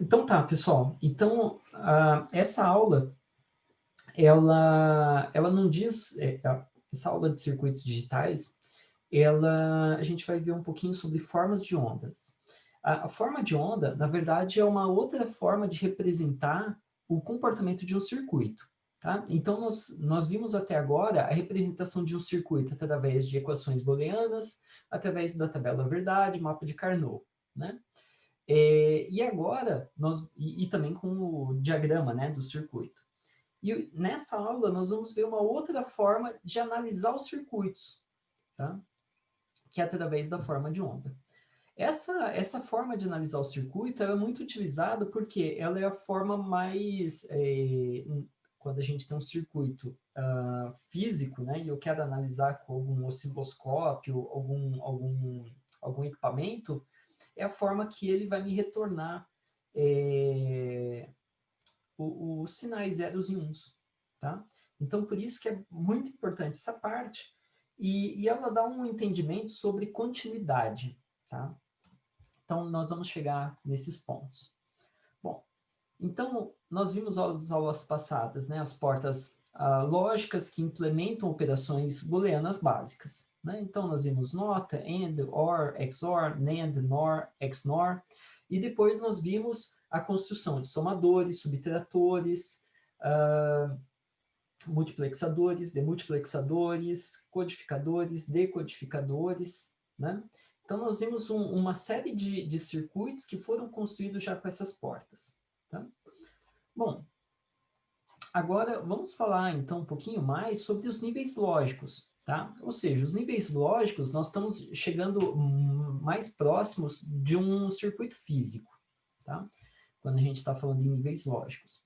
Então tá, pessoal. Então, essa aula, ela não diz... essa aula de circuitos digitais, a gente vai ver um pouquinho sobre formas de ondas. A forma de onda, na verdade, é uma outra forma de representar o comportamento de um circuito. Tá? Então, nós vimos até agora a representação de um circuito através de equações booleanas, através da tabela verdade, mapa de Carnot, né? E agora, e também com o diagrama, né, do circuito. E nessa aula nós vamos ver uma outra forma de analisar os circuitos, tá? Que é através da forma de onda. Essa forma de analisar o circuito é muito utilizada porque ela é a forma mais... quando a gente tem um circuito físico, né, e eu quero analisar com algum osciloscópio, algum equipamento, é a forma que ele vai me retornar os sinais zeros e uns, tá? Então, por isso que é muito importante essa parte, e ela dá um entendimento sobre continuidade, tá? Então, nós vamos chegar nesses pontos. Bom, então, nós vimos as aulas passadas, né, as portas lógicas que implementam operações booleanas básicas, né? Então, nós vimos nota, AND, OR, XOR, NAND, NOR, XNOR, e depois nós vimos a construção de somadores, subtratores, multiplexadores, demultiplexadores, codificadores, decodificadores, né? Então, nós vimos uma série de circuitos que foram construídos já com essas portas, tá? Bom, agora vamos falar então um pouquinho mais sobre os níveis lógicos, tá? Ou seja, os níveis lógicos, nós estamos chegando mais próximos de um circuito físico, tá? Quando a gente está falando de níveis lógicos.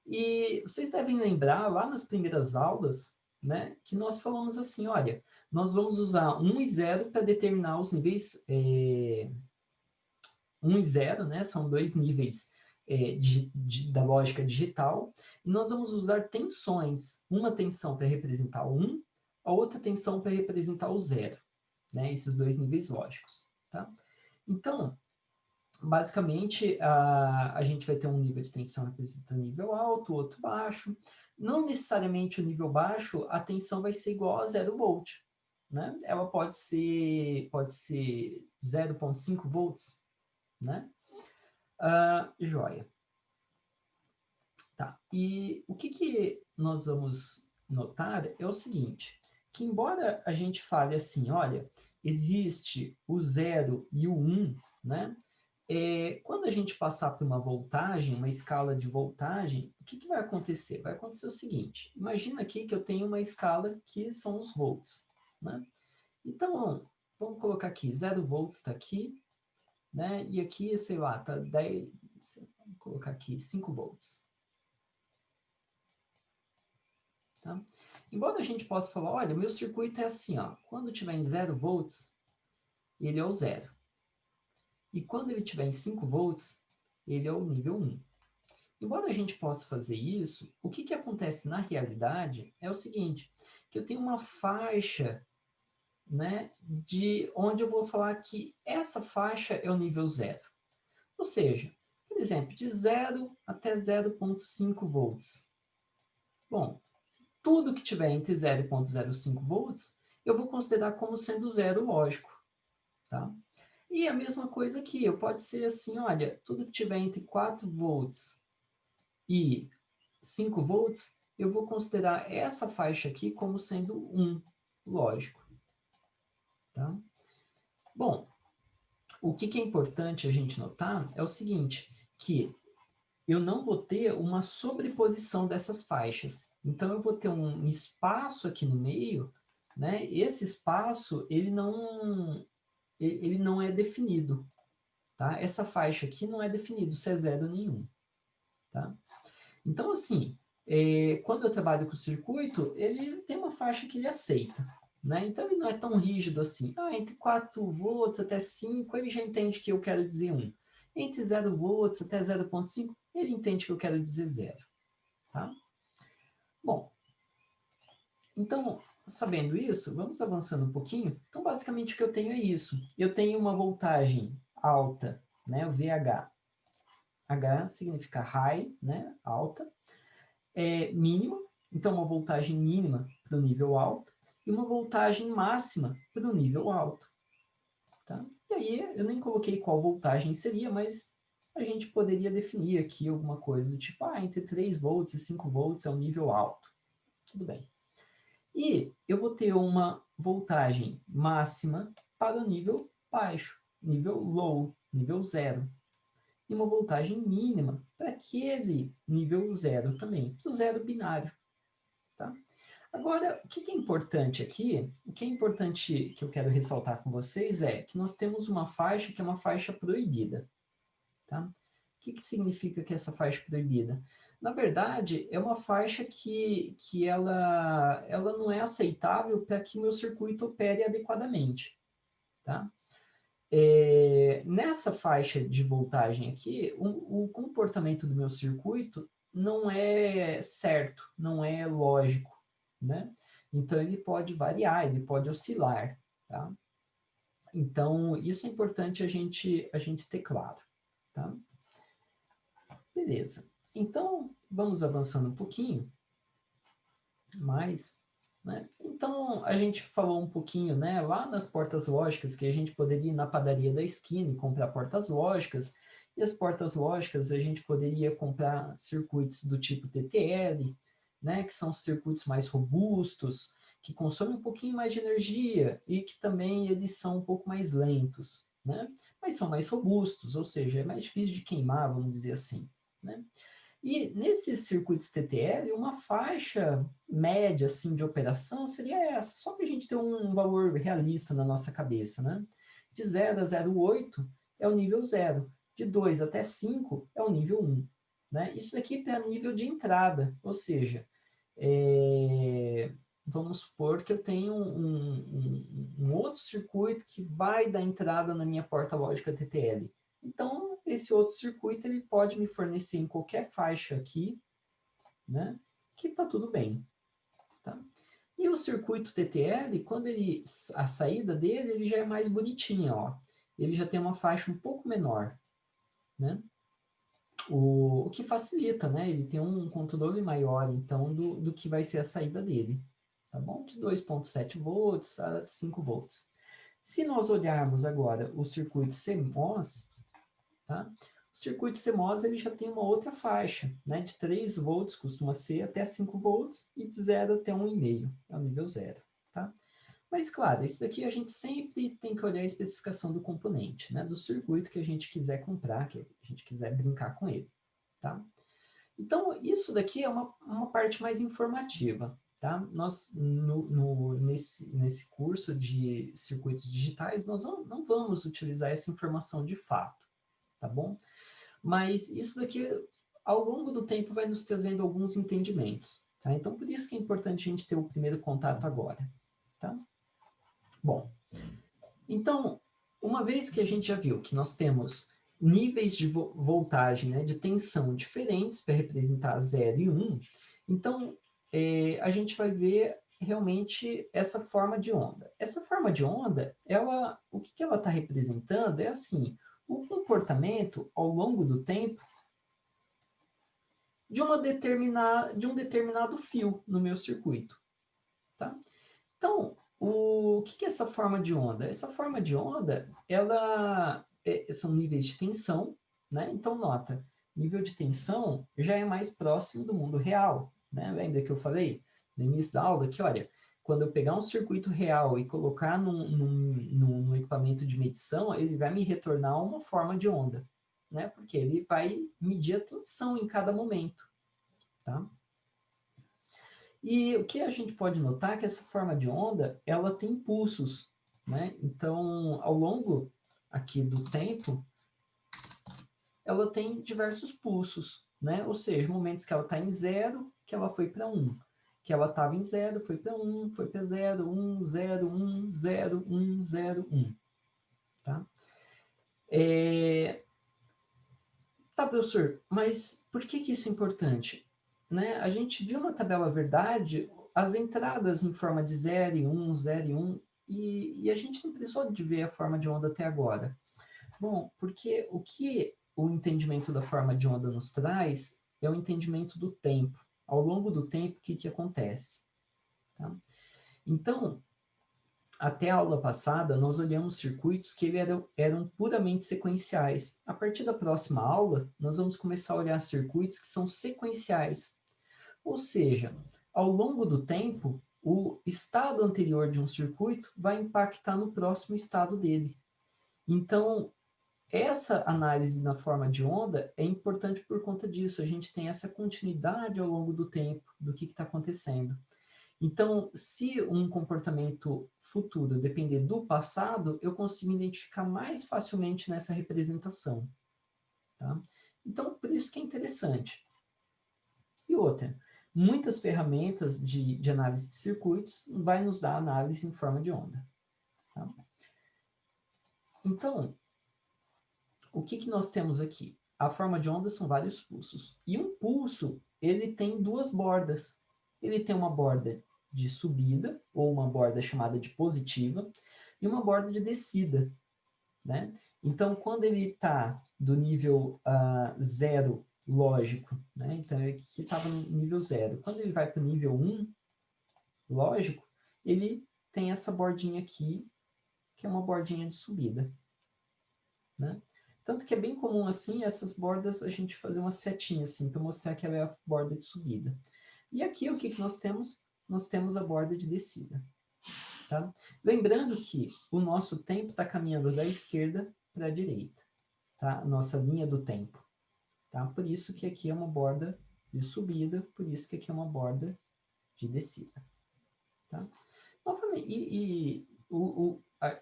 E vocês devem lembrar, lá nas primeiras aulas, né, que nós falamos assim, olha, nós vamos usar 1 e 0 para determinar os níveis 1 e 0, né, são dois níveis da lógica digital, e nós vamos usar tensões, uma tensão para representar o 1, a outra tensão para representar o 0, né, esses dois níveis lógicos, tá? Então, basicamente, a gente vai ter um nível de tensão representando nível alto, outro baixo. Não necessariamente o nível baixo, a tensão vai ser igual a 0 volt, né? Ela pode ser 0,5 volts, né? Joia. Tá. E o que nós vamos notar é o seguinte, que embora a gente fale assim, olha, existe o 0 e o 1, né? Quando a gente passar por uma voltagem, uma escala de voltagem, o que vai acontecer? Vai acontecer o seguinte, imagina aqui que eu tenho uma escala que são os volts, né? Então, vamos colocar aqui, 0 volts está aqui, né? E aqui, sei lá, está 10, vamos colocar aqui 5 volts. Tá? Embora a gente possa falar, olha, meu circuito é assim, ó, quando tiver em 0 volts, ele é o 0. E quando ele tiver em 5 volts, ele é o nível 1. Embora a gente possa fazer isso, o que acontece na realidade é o seguinte, que eu tenho uma faixa, né, de onde eu vou falar que essa faixa é o nível 0. Ou seja, por exemplo, de 0 até 0,5 volts. Bom, tudo que tiver entre 0,05 volts, eu vou considerar como sendo zero lógico, tá? E a mesma coisa aqui, eu pode ser assim, olha, tudo que tiver entre 4 volts e 5 volts, eu vou considerar essa faixa aqui como sendo 1, lógico. Tá? Bom, o que é importante a gente notar é o seguinte, que eu não vou ter uma sobreposição dessas faixas. Então, eu vou ter um espaço aqui no meio, né? Esse espaço, ele não é definido, tá? Essa faixa aqui não é definido se é 0 nenhum, tá? Então, assim, quando eu trabalho com o circuito, ele tem uma faixa que ele aceita, né? Então, ele não é tão rígido assim. Entre 4 volts até 5, ele já entende que eu quero dizer 1. Entre 0 volts até 0,5, ele entende que eu quero dizer 0. Tá? Bom, então, sabendo isso, vamos avançando um pouquinho. Então, basicamente, o que eu tenho é isso. Eu tenho uma voltagem alta, né, o VH, H significa high, né, alta, mínima, então uma voltagem mínima para o nível alto, e uma voltagem máxima para o nível alto. Tá? E aí, eu nem coloquei qual voltagem seria, mas a gente poderia definir aqui alguma coisa do tipo, entre 3 volts e 5 volts é um nível alto. Tudo bem. E eu vou ter uma voltagem máxima para o nível baixo, nível low, nível zero. E uma voltagem mínima para aquele nível zero também, para o zero binário. Tá? Agora, o que é importante aqui, o que é importante que eu quero ressaltar com vocês é que nós temos uma faixa que é uma faixa proibida. Tá? O que significa que essa faixa é proibida? Na verdade, é uma faixa que ela não é aceitável para que o meu circuito opere adequadamente. Tá? Nessa faixa de voltagem aqui, o comportamento do meu circuito não é certo, não é lógico, né? Então, ele pode variar, ele pode oscilar, tá? Então, isso é importante a gente ter claro, tá? Beleza. Então, vamos avançando um pouquinho mais, né? Então, a gente falou um pouquinho, né, lá nas portas lógicas, que a gente poderia ir na padaria da esquina e comprar portas lógicas, e as portas lógicas a gente poderia comprar circuitos do tipo TTL, né, que são circuitos mais robustos, que consomem um pouquinho mais de energia e que também eles são um pouco mais lentos, né? Mas são mais robustos, ou seja, é mais difícil de queimar, vamos dizer assim, né? E nesses circuitos TTL, uma faixa média assim, de operação seria essa, só para a gente ter um valor realista na nossa cabeça. Né? De 0 a 0,8 é o nível 0, de 2 até 5 é o nível 1. Né? Isso daqui é nível de entrada, ou seja, vamos supor que eu tenho um outro circuito que vai dar entrada na minha porta lógica TTL. Então, esse outro circuito ele pode me fornecer em qualquer faixa aqui, né, que está tudo bem. Tá? E o circuito TTL, quando a saída dele ele já é mais bonitinha, ó. Ele já tem uma faixa um pouco menor, né? O que facilita, né? Ele tem um controle maior, então, do que vai ser a saída dele, tá bom? De 2,7 volts a 5 volts. Se nós olharmos agora o circuito CMOS, tá? O circuito CMOS ele já tem uma outra faixa, né? De 3 volts costuma ser até 5 volts e de 0 até 1,5, é o nível 0, tá? Mas, claro, isso daqui a gente sempre tem que olhar a especificação do componente, né? Do circuito que a gente quiser comprar, que a gente quiser brincar com ele, tá? Então, isso daqui é uma parte mais informativa, tá? Nós, nesse curso de circuitos digitais, nós não vamos utilizar essa informação de fato, tá bom? Mas isso daqui, ao longo do tempo, vai nos trazendo alguns entendimentos, tá? Então, por isso que é importante a gente ter o primeiro contato agora, tá? Bom, então, uma vez que a gente já viu que nós temos níveis de voltagem, né, de tensão diferentes para representar 0 e 1, então a gente vai ver realmente essa forma de onda. Essa forma de onda, o que ela está representando é assim, o comportamento ao longo do tempo de um determinado fio no meu circuito. Tá? Então, o que é essa forma de onda? Essa forma de onda, são níveis de tensão, né? Então, nota, nível de tensão já é mais próximo do mundo real, né? Lembra que eu falei no início da aula que, olha, quando eu pegar um circuito real e colocar num equipamento de medição, ele vai me retornar uma forma de onda, né? Porque ele vai medir a tensão em cada momento, tá? E o que a gente pode notar é que essa forma de onda, ela tem pulsos, né? Então, ao longo aqui do tempo, ela tem diversos pulsos, né? Ou seja, momentos que ela está em 0, que ela foi para 1. Que ela estava em 0, foi para 1, foi para 0, 1, 0, 1, 0, 1, 0, 1. Tá? Tá, professor, mas por que isso é importante? Né? A gente viu na tabela verdade as entradas em forma de 0 e 1, 0 e 1, e a gente não precisou de ver a forma de onda até agora. Bom, porque o entendimento da forma de onda nos traz é o entendimento do tempo. Ao longo do tempo, o que acontece? Tá? Então, até a aula passada, nós olhamos circuitos que eram puramente sequenciais. A partir da próxima aula, nós vamos começar a olhar circuitos que são sequenciais. Ou seja, ao longo do tempo, o estado anterior de um circuito vai impactar no próximo estado dele. Então, essa análise na forma de onda é importante por conta disso. A gente tem essa continuidade ao longo do tempo do que está acontecendo. Então, se um comportamento futuro depender do passado, eu consigo identificar mais facilmente nessa representação. Tá? Então, por isso que é interessante. E outra, muitas ferramentas de análise de circuitos vai nos dar análise em forma de onda. Tá? Então, o que nós temos aqui? A forma de onda são vários pulsos. E um pulso, ele tem duas bordas. Ele tem uma borda de subida, ou uma borda chamada de positiva, e uma borda de descida. Né? Então, quando ele está do nível 0 lógico, né? Então, aqui estava no nível 0. Quando ele vai para o nível 1 lógico, ele tem essa bordinha aqui, que é uma bordinha de subida. Né? Tanto que é bem comum, assim, essas bordas, a gente fazer uma setinha, assim, para mostrar que ela é a borda de subida. E aqui, o que nós temos? Nós temos a borda de descida. Tá? Lembrando que o nosso tempo está caminhando da esquerda para a direita. Tá? Nossa linha do tempo. Tá? Por isso que aqui é uma borda de subida, por isso que aqui é uma borda de descida. Tá? Novamente,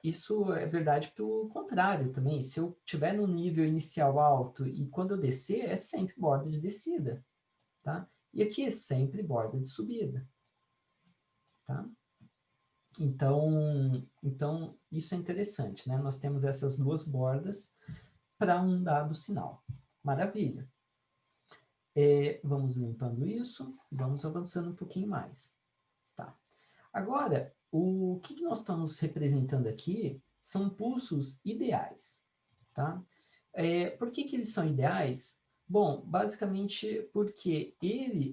isso é verdade para o contrário também. Se eu estiver no nível inicial alto e quando eu descer, é sempre borda de descida. Tá? E aqui é sempre borda de subida. Tá? Então, isso é interessante, né? Nós temos essas duas bordas para um dado sinal. Maravilha. Vamos limpando isso, vamos avançando um pouquinho mais. Tá. Agora, o que nós estamos representando aqui são pulsos ideais. Tá? Por que eles são ideais? Bom, basicamente porque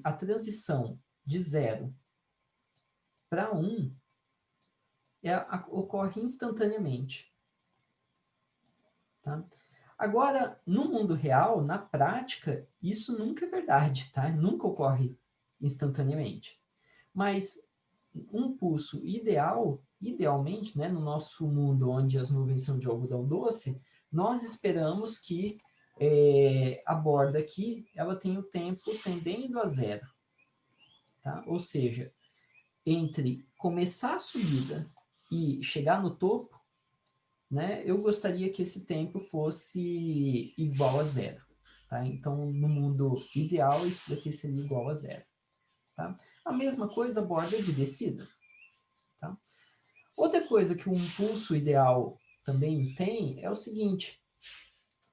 a transição de 0 para 1 ocorre instantaneamente. Tá? Agora, no mundo real, na prática, isso nunca é verdade, tá? Nunca ocorre instantaneamente. Mas um pulso idealmente, né, no nosso mundo onde as nuvens são de algodão doce, nós esperamos que a borda aqui, ela tenha o tempo tendendo a 0. Tá? Ou seja, entre começar a subida e chegar no topo, né, eu gostaria que esse tempo fosse igual a 0. Tá? Então, no mundo ideal, isso daqui seria igual a 0. Tá? A mesma coisa a borda de descida. Tá? Outra coisa que o impulso ideal também tem é o seguinte,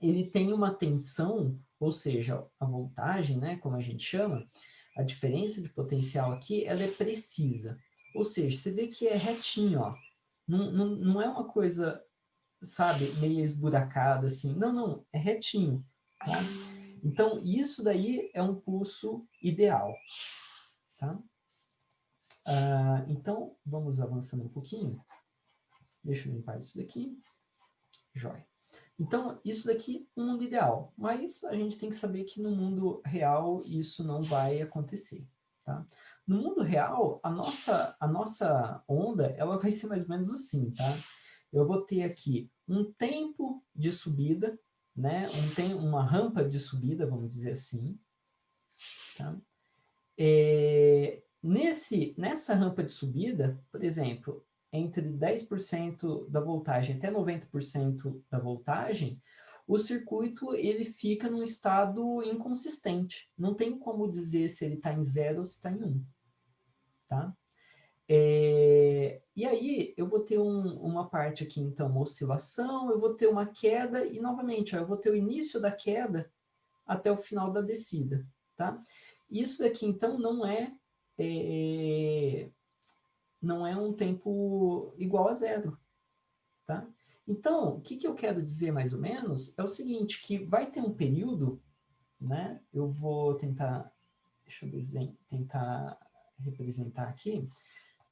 ele tem uma tensão, ou seja, a voltagem, né, como a gente chama, a diferença de potencial aqui, ela é precisa. Ou seja, você vê que é retinho, ó. Não é uma coisa, sabe, meio esburacada assim. Não, é retinho. Tá? Então, isso daí é um pulso ideal. Tá? Então, vamos avançando um pouquinho. Deixa eu limpar isso daqui. Jóia. Então, isso daqui é um mundo ideal, mas a gente tem que saber que no mundo real isso não vai acontecer. Tá? No mundo real, a nossa onda ela vai ser mais ou menos assim. Tá? Eu vou ter aqui um tempo de subida, né? Uma rampa de subida, vamos dizer assim. Tá? Nessa rampa de subida, por exemplo, entre 10% da voltagem até 90% da voltagem, o circuito ele fica num estado inconsistente. Não tem como dizer se ele está em 0 ou se está em 1. Tá? E aí, eu vou ter uma parte aqui, então, uma oscilação, eu vou ter uma queda, e novamente, eu vou ter o início da queda até o final da descida. Tá? Isso daqui, então, não é um tempo igual a 0. Tá? Então, o que eu quero dizer mais ou menos é o seguinte, que vai ter um período, né? Eu vou tentar, deixa eu tentar representar aqui.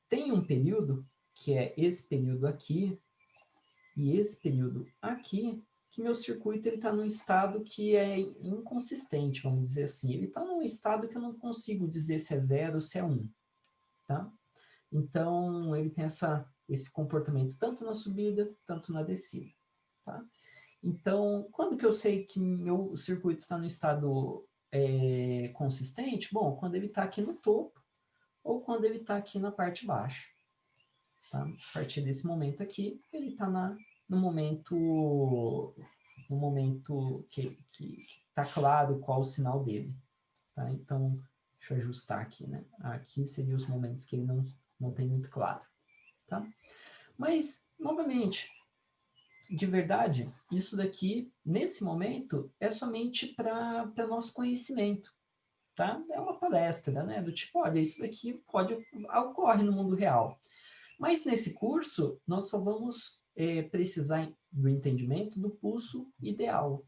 Tem um período, que é esse período aqui, e esse período aqui, que meu circuito está num estado que é inconsistente, vamos dizer assim. Ele está num estado que eu não consigo dizer se é 0 ou se é 1, tá? Então, ele tem esse comportamento tanto na subida, tanto na descida, tá? Então, quando que eu sei que meu circuito está no estado consistente? Bom, quando ele está aqui no topo ou quando ele está aqui na parte baixa. Tá? A partir desse momento aqui, ele está no momento que está claro qual o sinal dele. Tá? Então, deixa eu ajustar aqui. Né? Aqui seriam os momentos que ele não tem muito claro. Tá? Mas, novamente, de verdade, isso daqui, nesse momento, é somente para nosso conhecimento. Tá? É uma palestra, né? Do tipo, olha, isso daqui ocorre no mundo real. Mas nesse curso, nós só vamos precisar do entendimento do pulso ideal.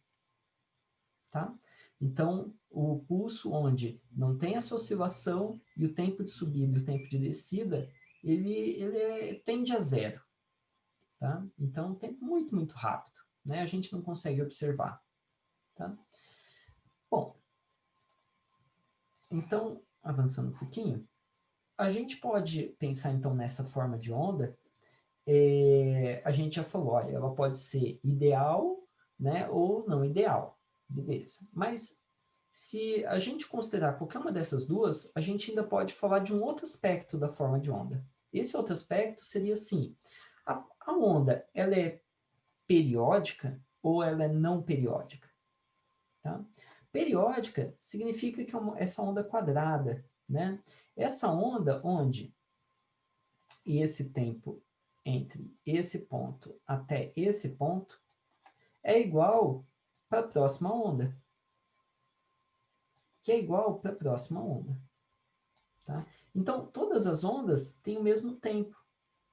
Tá? Então, o pulso onde não tem essa oscilação e o tempo de subida e o tempo de descida, ele tende a zero. Tá? Então, um tempo muito, muito rápido. Né? A gente não consegue observar. Tá? Bom, então, avançando um pouquinho, a gente pode pensar, então, nessa forma de onda. A gente já falou, olha, ela pode ser ideal, né, ou não ideal. Beleza. Mas, se a gente considerar qualquer uma dessas duas, a gente ainda pode falar de um outro aspecto da forma de onda. Esse outro aspecto seria assim, a onda, ela é periódica ou ela é não periódica? Tá? Periódica significa que essa onda quadrada, né? Essa onda onde esse tempo entre esse ponto até esse ponto é igual para a próxima onda, que é igual para a próxima onda. Tá? Então, todas as ondas têm o mesmo tempo.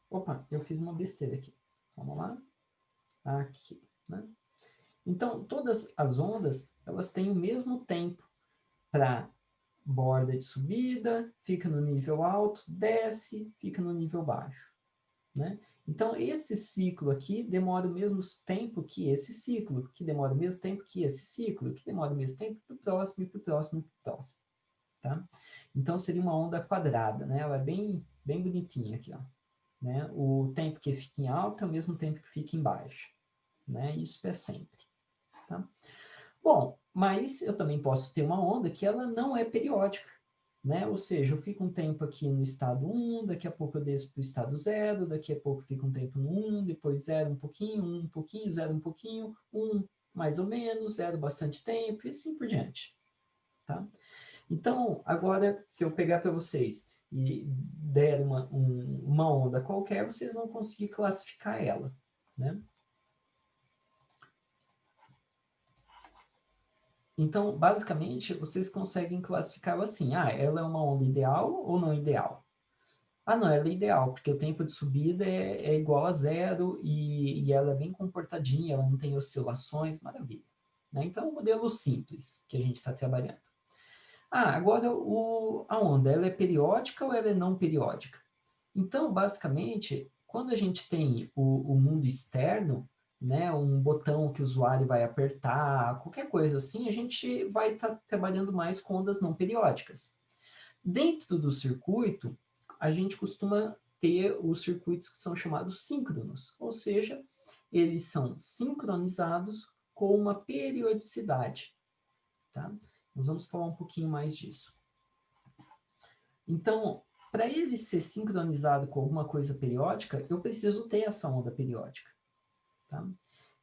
Opa, eu fiz uma besteira aqui. Vamos lá? Aqui. Né? Então, todas as ondas, elas têm o mesmo tempo para borda de subida, fica no nível alto, desce, fica no nível baixo. Né? Então, esse ciclo aqui demora o mesmo tempo que esse ciclo, que demora o mesmo tempo que esse ciclo, que demora o mesmo tempo para o próximo, e para o próximo, e para o próximo. Tá? Então, seria uma onda quadrada, né? Ela é bem, bem bonitinha aqui, ó. Né? O tempo que fica em alta é o mesmo tempo que fica em baixa. Né? Isso é sempre. Tá? Bom, mas eu também posso ter uma onda que ela não é periódica. Né? Ou seja, eu fico um tempo aqui no estado 1, daqui a pouco eu desço para o estado 0, daqui a pouco fico um tempo no 1, depois 0 um pouquinho, 0 um pouquinho, 1 mais ou menos, 0 bastante tempo, e assim por diante. Tá? Então, agora, se eu pegar para vocês e der uma onda qualquer, vocês vão conseguir classificar ela. Né? Então, basicamente, vocês conseguem classificá-la assim. Ah, ela é uma onda ideal ou não ideal? Ah, não, ela é ideal, porque o tempo de subida é igual a zero e ela é bem comportadinha, ela não tem oscilações, maravilha. Né? Então, é um modelo simples que a gente está trabalhando. Ah, agora a onda, ela é periódica ou ela é não periódica? Então, basicamente, quando a gente tem o mundo externo, né, um botão que o usuário vai apertar, qualquer coisa assim, a gente vai estar trabalhando mais com ondas não periódicas. Dentro do circuito, a gente costuma ter os circuitos que são chamados síncronos, ou seja, eles são sincronizados com uma periodicidade. Tá? Nós vamos falar um pouquinho mais disso. Então, para ele ser sincronizado com alguma coisa periódica, eu preciso ter essa onda periódica. Tá?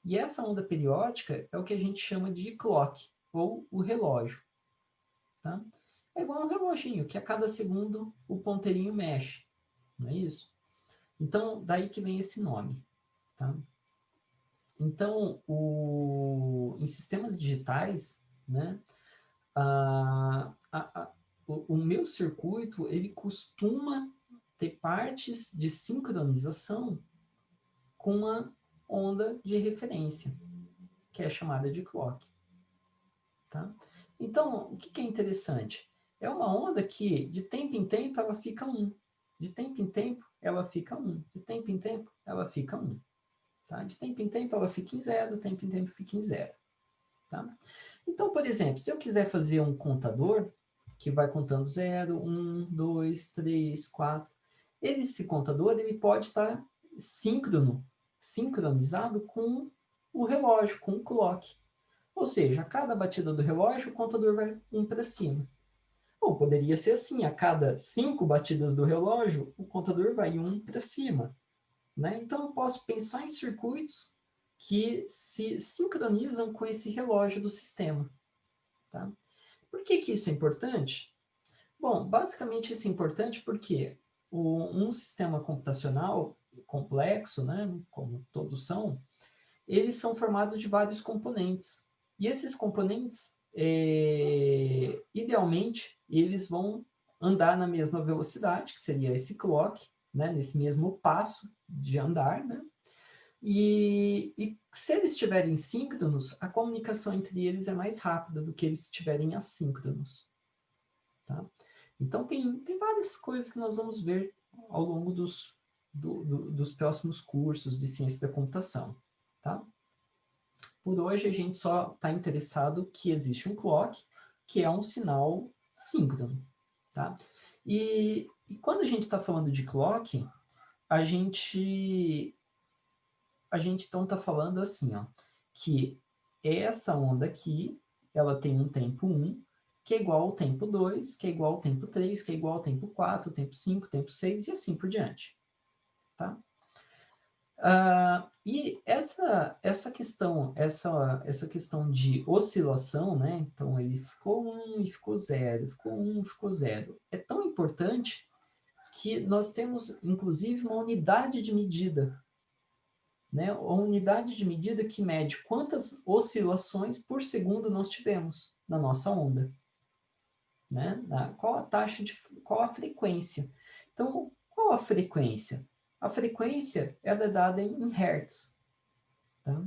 E essa onda periódica é o que a gente chama de clock, ou o relógio. Tá? É igual um reloginho, que a cada segundo o ponteirinho mexe, não é isso? Então, daí que vem esse nome. Tá? Então, em sistemas digitais, né, o meu circuito, ele costuma ter partes de sincronização com onda de referência, que é chamada de clock. Tá? Então, o que é interessante? É uma onda que, de tempo em tempo, ela fica 1. De tempo em tempo, ela fica 1. De tempo em tempo, ela fica 1. Tá? De tempo em tempo, ela fica em 0. De tempo em tempo, fica em 0. Tá? Então, por exemplo, se eu quiser fazer um contador, que vai contando 0, 1, 2, 3, 4, esse contador ele pode estar sincronizado com o relógio, com o clock. Ou seja, a cada batida do relógio, o contador vai 1 para cima. Ou poderia ser assim, a cada 5 batidas do relógio, o contador vai 1 para cima. Né? Então, eu posso pensar em circuitos que se sincronizam com esse relógio do sistema. Tá? Por que isso é importante? Bom, basicamente isso é importante porque um sistema computacional complexo, né, como todos são, eles são formados de vários componentes. E esses componentes, idealmente, eles vão andar na mesma velocidade, que seria esse clock, né, nesse mesmo passo de andar, né? E se eles estiverem síncronos, a comunicação entre eles é mais rápida do que eles estiverem assíncronos. Tá? Então, tem várias coisas que nós vamos ver ao longo dos próximos cursos de ciência da computação. Tá? Por hoje, a gente só está interessado que existe um clock, que é um sinal síncrono. Tá? E quando a gente está falando de clock, a gente então está falando assim, ó, que essa onda aqui, ela tem um tempo 1, que é igual ao tempo 2, que é igual ao tempo 3, que é igual ao tempo 4, tempo 5, tempo 6 e assim por diante. Tá? E essa questão de oscilação, né? Então ele ficou 1 e ficou 0, ficou 1 ficou 0, é tão importante que nós temos, inclusive, uma unidade de medida, né? Uma unidade de medida que mede quantas oscilações por segundo nós tivemos na nossa onda. Né? Qual a taxa qual a frequência? Então, qual a frequência? A frequência ela é dada em hertz. Tá?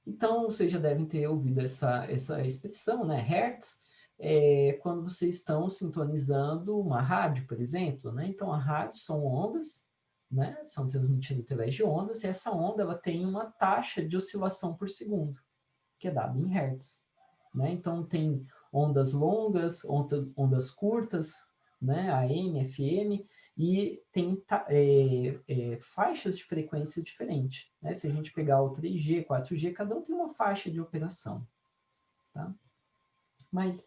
Então, vocês já devem ter ouvido essa expressão, né? Hertz é quando vocês estão sintonizando uma rádio, por exemplo. Né? Então, a rádio são ondas, né? São transmitidas através de ondas, e essa onda ela tem uma taxa de oscilação por segundo, que é dada em hertz. Né? Então, tem ondas longas, ondas curtas, né? AM, FM, e tem faixas de frequência diferentes. Né? Se a gente pegar o 3G, 4G, cada um tem uma faixa de operação. Tá? Mas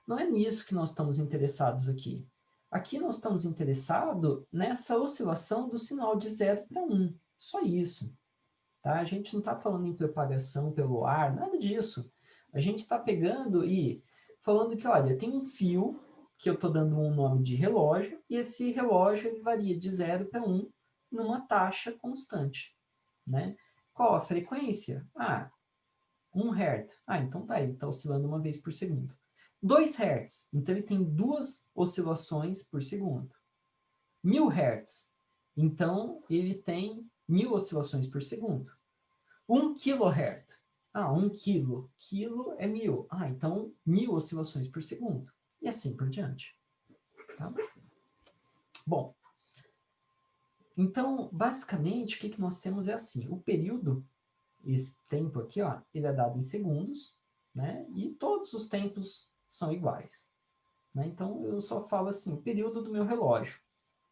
não é nisso que nós estamos interessados aqui. Aqui nós estamos interessados nessa oscilação do sinal de 0 para 1. Só isso. Tá? A gente não está falando em propagação pelo ar, nada disso. A gente está pegando e falando que, olha, tem um fio que eu estou dando um nome de relógio, e esse relógio ele varia de 0 para 1 numa taxa constante. Né? Qual a frequência? 1 Hz. Então tá, ele está oscilando uma vez por segundo. 2 Hz, então ele tem 2 oscilações por segundo. 1000 Hz, então ele tem 1000 oscilações por segundo. 1 kHz. 1 quilo. Quilo é 1000. Então 1000 oscilações por segundo. E assim por diante. Tá? Bom, então, basicamente, o que nós temos é assim. O período, esse tempo aqui, ó, ele é dado em segundos, né? E todos os tempos são iguais. Né? Então, eu só falo assim, período do meu relógio.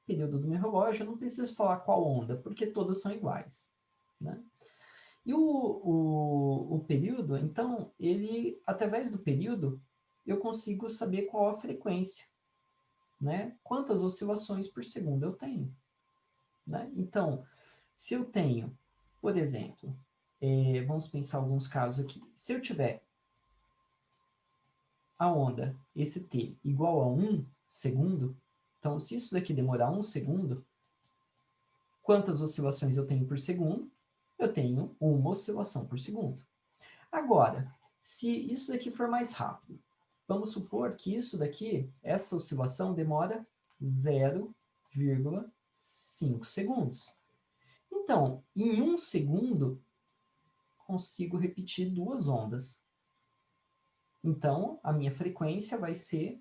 Período do meu relógio, eu não preciso falar qual onda, porque todas são iguais. Né? E o período, então, ele, através do período, eu consigo saber qual a frequência, né? Quantas oscilações por segundo eu tenho. Né? Então, se eu tenho, por exemplo, vamos pensar alguns casos aqui. Se eu tiver a onda, esse t, igual a 1 segundo, então, se isso daqui demorar 1 segundo, quantas oscilações eu tenho por segundo? Eu tenho uma oscilação por segundo. Agora, se isso daqui for mais rápido, vamos supor que isso daqui, essa oscilação demora 0,5 segundos. Então, em 1 segundo, consigo repetir 2 ondas. Então, a minha frequência vai ser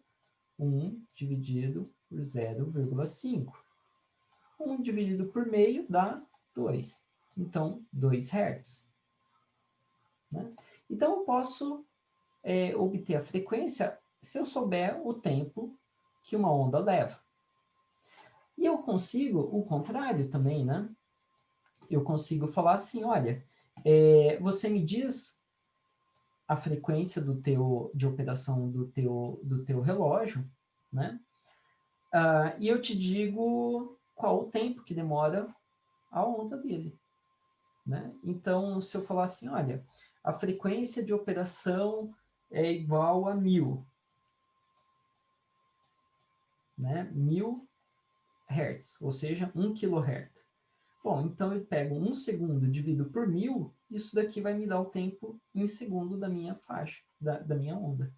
1 dividido por 0,5. 1 dividido por meio dá 2. Então, 2 Hz. Né? Então, eu posso obter a frequência se eu souber o tempo que uma onda leva. E eu consigo o contrário também, né? Eu consigo falar assim, olha, você me diz a frequência de operação do teu relógio, né? E eu te digo qual o tempo que demora a onda dele, né? Então, se eu falar assim, olha, a frequência de operação é igual a 1000, né? 1000 Hz, ou seja, 1 kHz. Bom, então eu pego 1 segundo, divido por 1000, isso daqui vai me dar o tempo em segundo da minha faixa, da minha onda.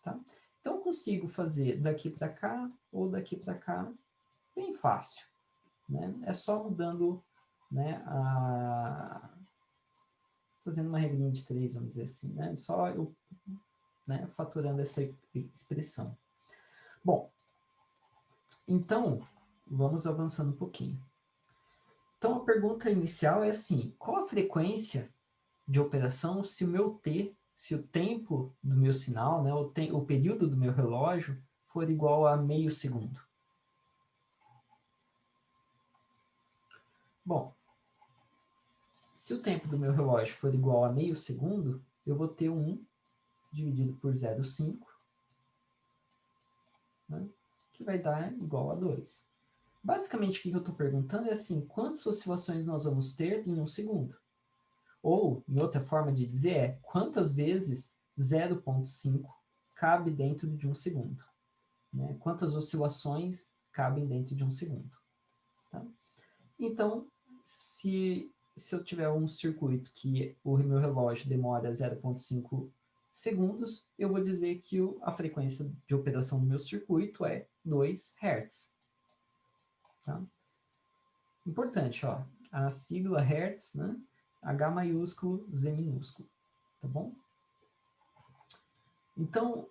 Tá? Então eu consigo fazer daqui para cá ou daqui para cá bem fácil. Né? É só mudando, né, fazendo uma regrinha de 3, vamos dizer assim. Né? Só eu, né, fatorando essa expressão. Bom, então vamos avançando um pouquinho. Então, a pergunta inicial é assim, qual a frequência de operação se o tempo do meu sinal, né, o período do meu relógio for igual a meio segundo? Bom, se o tempo do meu relógio for igual a meio segundo, eu vou ter 1 dividido por 0,5, né, que vai dar igual a 2. Basicamente, o que eu estou perguntando é assim, quantas oscilações nós vamos ter em 1 segundo? Ou, em outra forma de dizer, é quantas vezes 0,5 cabe dentro de 1 segundo? Né? Quantas oscilações cabem dentro de 1 segundo? Tá? Então, se eu tiver um circuito que o meu relógio demora 0,5 segundos, eu vou dizer que a frequência de operação do meu circuito é 2 Hz. Tá? Importante, ó, a sigla Hertz, né? H maiúsculo, Z minúsculo, tá bom? Então,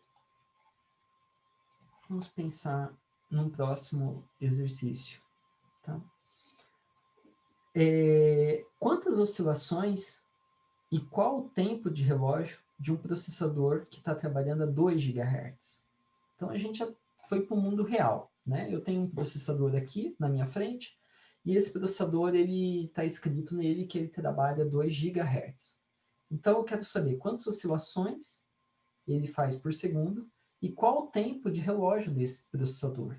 vamos pensar num próximo exercício, tá? Quantas oscilações e qual o tempo de relógio de um processador que está trabalhando a 2 GHz? Então, a gente já foi para o mundo real, né? Eu tenho um processador aqui na minha frente, e esse processador, ele está escrito nele que ele trabalha a 2 GHz. Então, eu quero saber quantas oscilações ele faz por segundo e qual o tempo de relógio desse processador.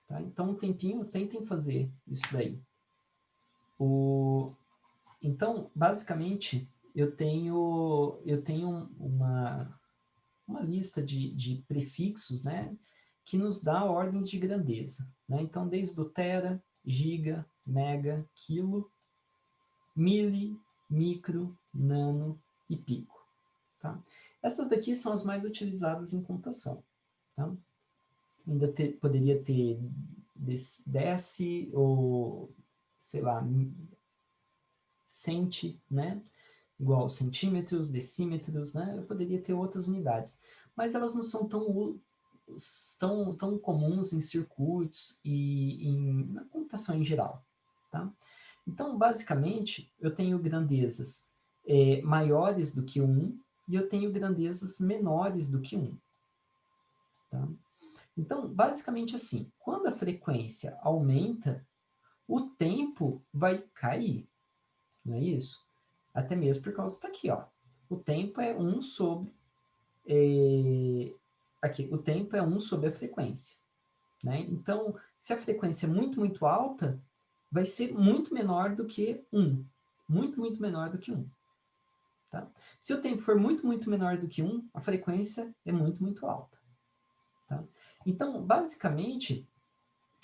Tá? Então, um tempinho, tentem fazer isso daí. Então, basicamente, eu tenho uma lista de prefixos, né, que nos dá ordens de grandeza. Né? Então, desde o tera, giga, mega, quilo, mili, micro, nano e pico. Tá? Essas daqui são as mais utilizadas em computação. Tá? Ainda poderia ter deci ou, sei lá, centi, né? Igual centímetros, decímetros, né? Eu poderia ter outras unidades. Mas elas não são tão comuns em circuitos e na computação em geral. Tá? Então, basicamente, eu tenho grandezas maiores do que 1 e eu tenho grandezas menores do que 1. Tá? Então, basicamente assim, quando a frequência aumenta, o tempo vai cair, não é isso? Até mesmo por causa daqui, ó. O tempo é 1 sobre... aqui, o tempo é 1 sobre a frequência. Né? Então, se a frequência é muito, muito alta, vai ser muito menor do que 1. Muito, muito menor do que 1. Tá? Se o tempo for muito, muito menor do que 1, a frequência é muito, muito alta. Tá? Então, basicamente,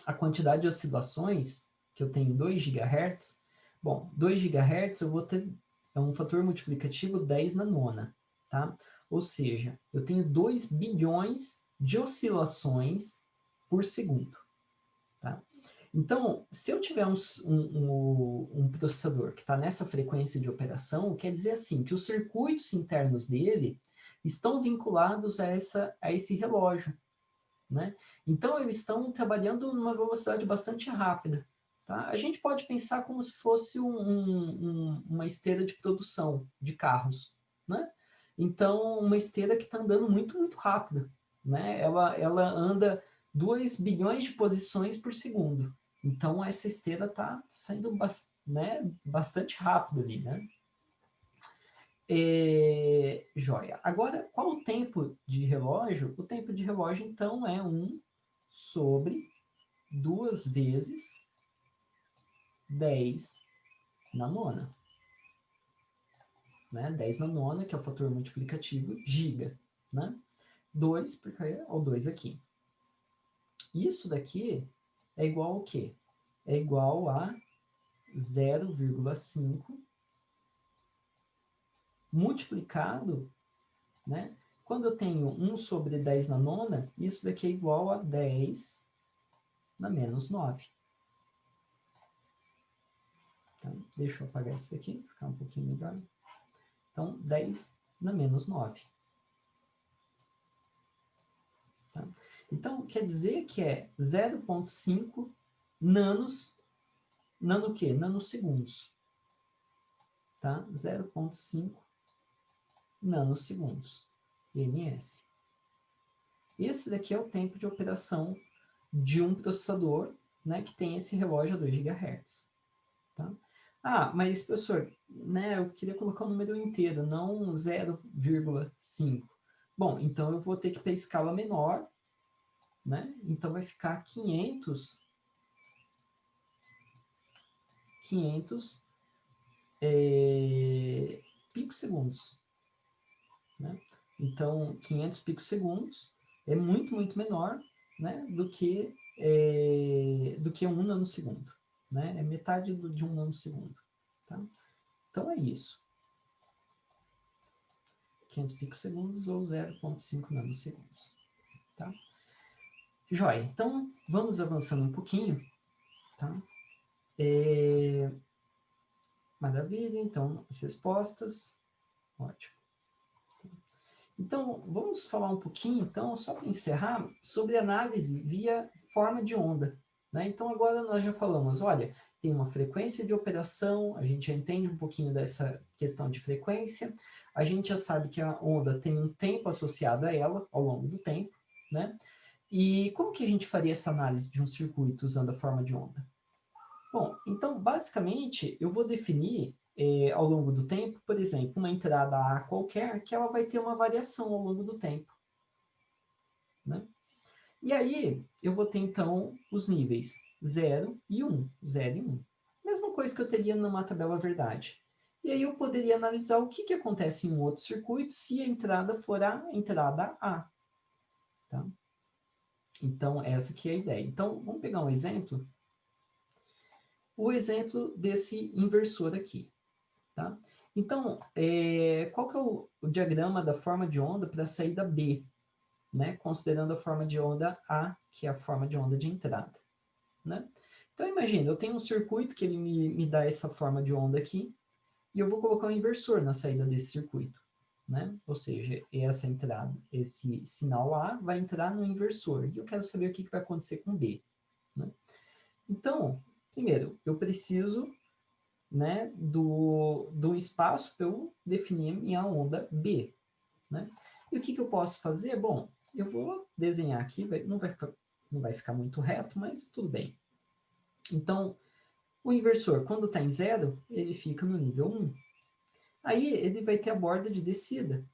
a quantidade de oscilações que eu tenho em 2 GHz, bom, 2 GHz eu vou ter um fator multiplicativo 10 na nona, tá? Ou seja, eu tenho 2 bilhões de oscilações por segundo, tá? Então, se eu tiver um processador que está nessa frequência de operação, quer dizer assim, que os circuitos internos dele estão vinculados a esse relógio, né? Então, eles estão trabalhando numa velocidade bastante rápida. Tá? A gente pode pensar como se fosse uma esteira de produção de carros, né? Então, uma esteira que está andando muito, muito rápida, né? Ela anda 2 bilhões de posições por segundo. Então, essa esteira está saindo bastante rápido ali, né? Joia. Agora, qual o tempo de relógio? O tempo de relógio, então, é 1 sobre 2 vezes 10 na nona. Né? 10 na nona, que é o fator multiplicativo, giga. Né? 2, porque é o 2 aqui. Isso daqui é igual ao quê? É igual a 0,5 multiplicado, né? Quando eu tenho 1 sobre 10 na nona, isso daqui é igual a 10 na menos 9. Então, deixa eu apagar isso daqui, ficar um pouquinho melhor. Então, 10 na menos 9. Tá? Então, quer dizer que é 0,5 nanos, nano o quê? Nanosegundos. Tá? 0,5 nanosegundos, ns. Esse daqui é o tempo de operação de um processador, né, que tem esse relógio a 2 GHz. Tá? Ah, mas, professor, né, eu queria colocar o número inteiro, não 0,5. Bom, então eu vou ter que ir para a escala menor, né? Então vai ficar 500 picosegundos. Né? Então, 500 picosegundos é muito, muito menor, né, do que 1 nanosegundo. Né? É metade de 1 nanosegundo. Tá? Então, é isso. 500 picosegundos ou 0,5 nanosegundos. Tá? Joia. Então, vamos avançando um pouquinho. Tá? Maravilha. Então, as respostas. Ótimo. Então, vamos falar um pouquinho, então, só para encerrar, sobre análise via forma de onda. Né? Então, agora nós já falamos, olha, tem uma frequência de operação, a gente já entende um pouquinho dessa questão de frequência, a gente já sabe que a onda tem um tempo associado a ela, ao longo do tempo, né? E como que a gente faria essa análise de um circuito usando a forma de onda? Bom, então, basicamente, eu vou definir ao longo do tempo, por exemplo, uma entrada A qualquer, que ela vai ter uma variação ao longo do tempo. Né? E aí, eu vou ter, então, os níveis 0 e 1. 0 e 1. Mesma coisa que eu teria numa tabela verdade. E aí eu poderia analisar o que acontece em um outro circuito se a entrada for a entrada A. Tá? Então, essa aqui é a ideia. Então, vamos pegar um exemplo. O exemplo desse inversor aqui. Tá? Então, qual que é o diagrama da forma de onda para a saída B, né? Considerando a forma de onda A, que é a forma de onda de entrada. Né? Então, imagina, eu tenho um circuito que ele me dá essa forma de onda aqui, e eu vou colocar um inversor na saída desse circuito. Né? Ou seja, essa entrada, esse sinal A vai entrar no inversor, e eu quero saber o que vai acontecer com B. Né? Então, primeiro, eu preciso, né, do espaço para eu definir minha onda B. Né? E o que eu posso fazer? Bom, eu vou desenhar aqui, não vai ficar muito reto, mas tudo bem. Então, o inversor, quando está em 0, ele fica no nível 1. Aí ele vai ter a borda de descida,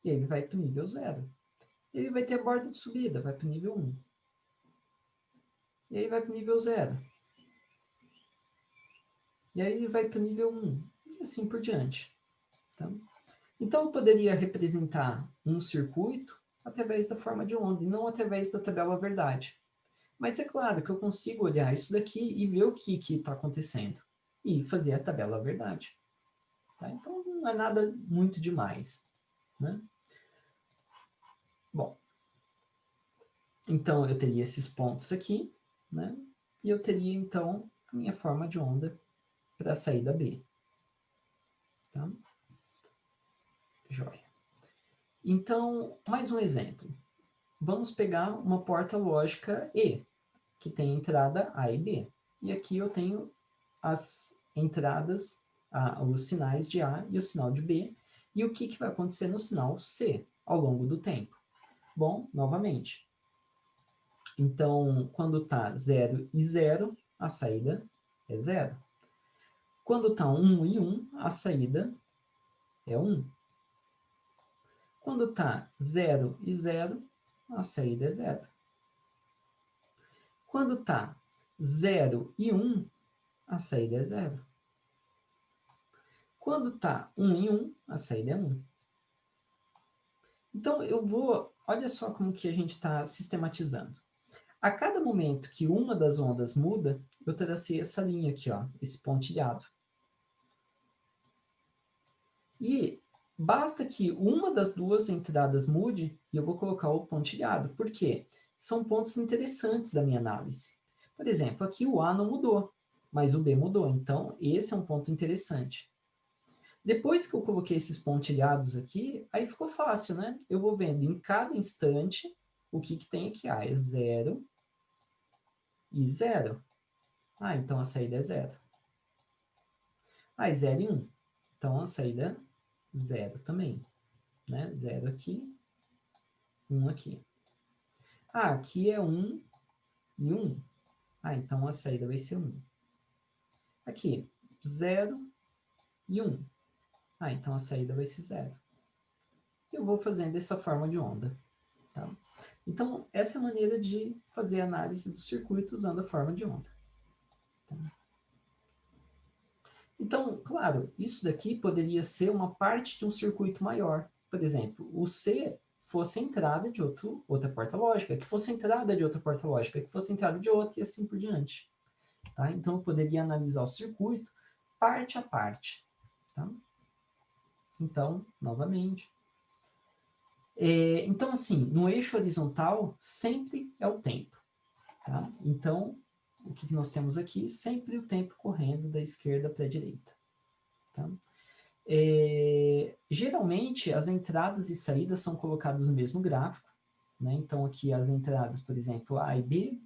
e aí ele vai para o nível 0. Ele vai ter a borda de subida, vai para o nível 1. E aí vai para o nível 0. E aí ele vai para o nível 1. E assim por diante. Tá? Então, eu poderia representar um circuito através da forma de onda, e não através da tabela verdade. Mas é claro que eu consigo olhar isso daqui e ver o que está acontecendo. E fazer a tabela verdade. Tá? Então, não é nada muito demais. Né? Bom, então eu teria esses pontos aqui. Né? e eu teria, então, a minha forma de onda para a saída B. Tá? Joia. Então, mais um exemplo. Vamos pegar uma porta lógica E, que tem entrada A e B. E aqui eu tenho as entradas, os sinais de A e o sinal de B. E o que vai acontecer no sinal C ao longo do tempo? Bom, novamente. Então, quando está 0 e 0, a saída é 0. Quando está 1 e 1, a saída é 1. Quando está 0 e 0, a saída é 0. Quando está 0 e 1, a saída é 0. Quando está 1 e 1, a saída é 1. Então, eu vou... Olha só como que a gente está sistematizando. A cada momento que uma das ondas muda, eu tracei essa linha aqui, ó, esse pontilhado. E basta que uma das duas entradas mude e eu vou colocar o pontilhado. Por quê? São pontos interessantes da minha análise. Por exemplo, aqui o A não mudou, mas o B mudou. Então, esse é um ponto interessante. Depois que eu coloquei esses pontilhados aqui, aí ficou fácil, né? Eu vou vendo em cada instante o que tem aqui. Ah, é 0 e 0. Ah, então a saída é 0. Ah, é 0 e 1. Então a saída é 0 também. Né? 0 aqui, 1 aqui. Ah, aqui é 1 e 1. Ah, então a saída vai ser 1. Aqui, 0 e 1. Ah, então a saída vai ser 0. Eu vou fazendo dessa forma de onda. Tá? Então, essa é a maneira de fazer a análise do circuito usando a forma de onda. Tá? Então, claro, isso daqui poderia ser uma parte de um circuito maior. Por exemplo, o C fosse a entrada de outra porta lógica, que fosse a entrada de outra porta lógica, que fosse a entrada de outra e assim por diante. Tá? Então, eu poderia analisar o circuito parte a parte. Tá? Então, novamente. Então, assim, no eixo horizontal, sempre é o tempo. Tá? Então, o que nós temos aqui? Sempre o tempo correndo da esquerda para a direita. Tá? Geralmente, as entradas e saídas são colocadas no mesmo gráfico. Né? Então, aqui as entradas, por exemplo, A e B,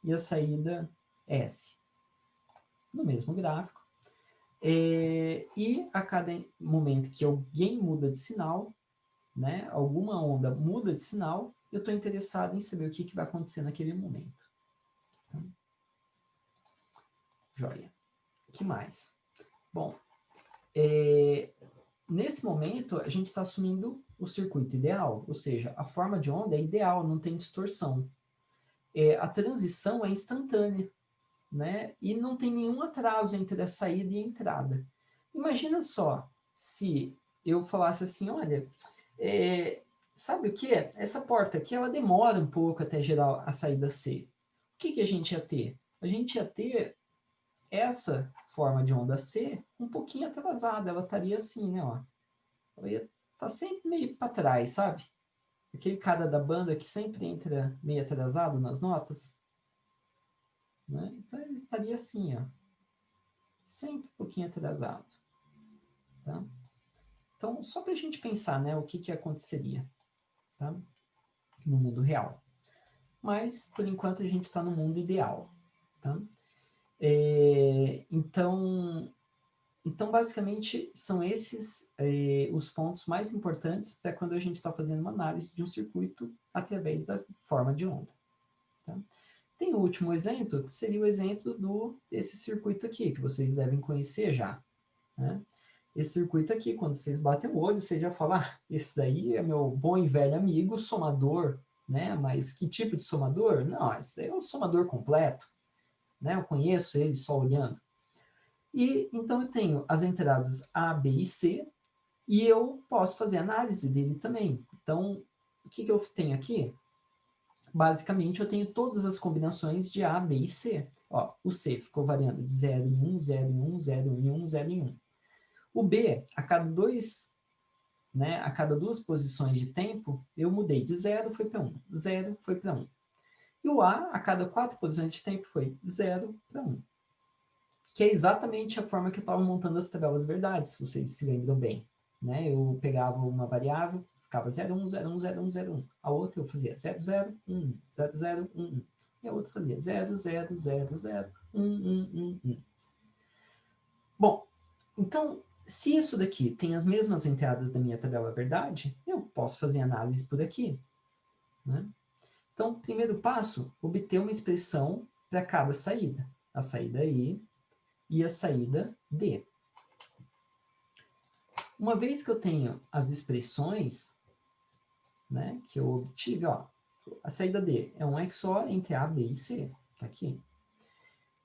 e a saída S. No mesmo gráfico. E a cada momento que alguém muda de sinal, né, alguma onda muda de sinal, eu estou interessado em saber o que vai acontecer naquele momento. Tá? Joia. O que mais? Bom, nesse momento, a gente está assumindo o circuito ideal, ou seja, a forma de onda é ideal, não tem distorção. A transição é instantânea, né? E não tem nenhum atraso entre a saída e a entrada. Imagina só se eu falasse assim, olha, sabe o que? Essa porta aqui, ela demora um pouco até gerar a saída C. O que a gente ia ter? A gente ia ter essa forma de onda C um pouquinho atrasada, ela estaria assim, né? Ó. Ela ia estar sempre meio para trás, sabe? Aquele cara da banda que sempre entra meio atrasado nas notas. Né? Então ele estaria assim, ó. Sempre um pouquinho atrasado. Tá? Então, só para a gente pensar, né, o que aconteceria, tá? No mundo real. Mas, por enquanto, a gente está no mundo ideal. Tá? Então, basicamente, são esses os pontos mais importantes para quando a gente está fazendo uma análise de um circuito através da forma de onda. Tá? Tem o último exemplo, que seria o exemplo desse circuito aqui, que vocês devem conhecer já. Né? Esse circuito aqui, quando vocês batem o olho, você já fala, esse daí é meu bom e velho amigo somador, né? Mas que tipo de somador? Não, esse daí é um somador completo, né? Eu conheço ele só olhando. E então eu tenho as entradas A, B e C, e eu posso fazer análise dele também. Então, o que eu tenho aqui? Basicamente, eu tenho todas as combinações de A, B e C. Ó, o C ficou variando de 0 em 1, 0 em 1, 0 em 1, 0 em 1. O B, a cada duas posições de tempo, eu mudei de 0 foi para 1, 0 foi para 1. E o A cada 4 posições de tempo foi 0 para 1. Que é exatamente a forma que eu estava montando as tabelas verdades, se vocês se lembram bem. Né? Eu pegava uma variável, ficava 0, 1, 0, 1, 0, 1, 0, 1. A outra eu fazia 0, 0, 1, 0, 0, 1, 1. E a outra fazia 0, 0, 0, 0, 1, 1, 1, 1. Bom, então, se isso daqui tem as mesmas entradas da minha tabela verdade, eu posso fazer análise por aqui. Né? Então, primeiro passo, obter uma expressão para cada saída. A saída E e a saída D. Uma vez que eu tenho as expressões, né, que eu obtive, ó, a saída D é um XOR entre A, B e C. Tá aqui.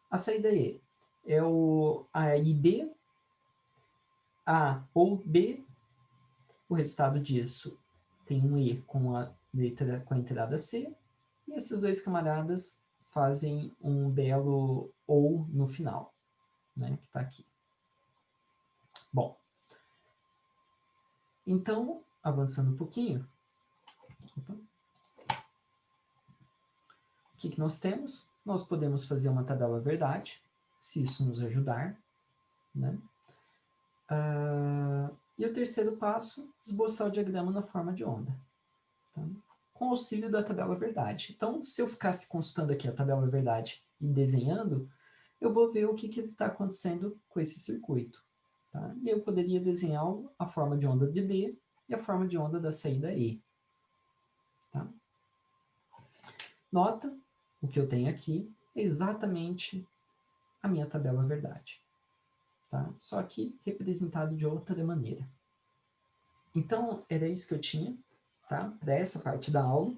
A saída E é o A e B, A ou B. O resultado disso tem um E com a letra com a entrada C. E esses dois camaradas fazem um belo OU no final, né, que está aqui. Bom, então, avançando um pouquinho, o que nós temos? Nós podemos fazer uma tabela verdade, se isso nos ajudar. Né? E o terceiro passo, esboçar o diagrama na forma de onda. Tá? Com auxílio da tabela verdade. Então, se eu ficasse consultando aqui a tabela verdade e desenhando, eu vou ver o que está acontecendo com esse circuito. Tá? E eu poderia desenhar a forma de onda de D e a forma de onda da saída E. Tá? Nota, o que eu tenho aqui é exatamente a minha tabela verdade. Tá? Só que representado de outra maneira. Então, era isso que eu tinha, tá? Para essa parte da aula.